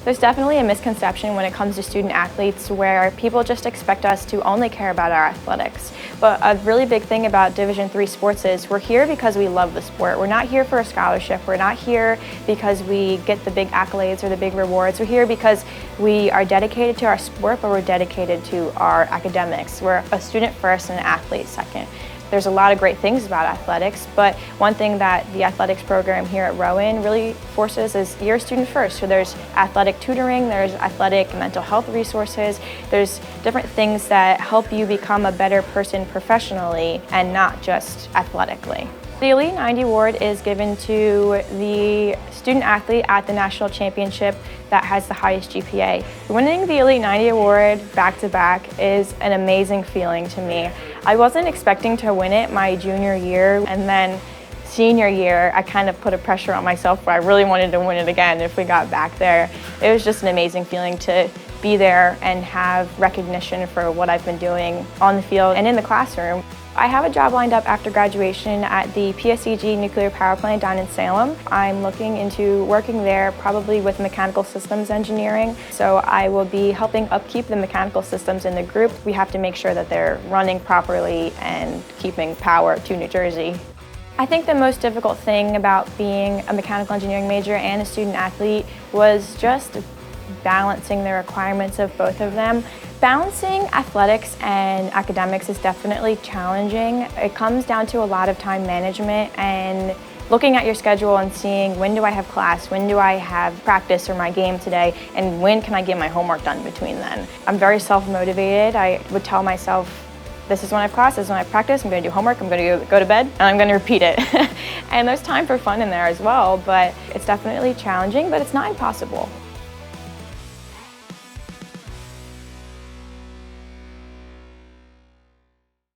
There's definitely a misconception when it comes to student athletes where people just expect us to only care about our athletics. But a really big thing about Division III sports is we're here because we love the sport. We're not here for a scholarship. We're not here because we get the big accolades or the big rewards. We're here because we are dedicated to our sport, but we're dedicated to our academics. We're a student first and an athlete second. There's a lot of great things about athletics, but one thing that the athletics program here at Rowan really forces is you're a student first. So there's athletic tutoring, there's athletic mental health resources, there's different things that help you become a better person professionally and not just athletically. The Elite 90 award is given to the student athlete at the national championship that has the highest GPA. Winning the Elite 90 award back-to-back is an amazing feeling to me. I wasn't expecting to win it my junior year, and then senior year I kind of put a pressure on myself where I really wanted to win it again if we got back there. It was just an amazing feeling to be there and have recognition for what I've been doing on the field and in the classroom. I have a job lined up after graduation at the PSEG nuclear power plant down in Salem. I'm looking into working there probably with mechanical systems engineering. So I will be helping upkeep the mechanical systems in the group. We have to make sure that they're running properly and keeping power to New Jersey. I think the most difficult thing about being a mechanical engineering major and a student athlete was just balancing the requirements of both of them. Balancing athletics and academics is definitely challenging. It comes down to a lot of time management and looking at your schedule and seeing when do I have class, when do I have practice or my game today, and when can I get my homework done between then. I'm very self-motivated. I would tell myself, this is when I have class, this is when I have practice, I'm going to do homework, I'm going to go to bed, and I'm going to repeat it. And there's time for fun in there as well, but it's definitely challenging, but it's not impossible.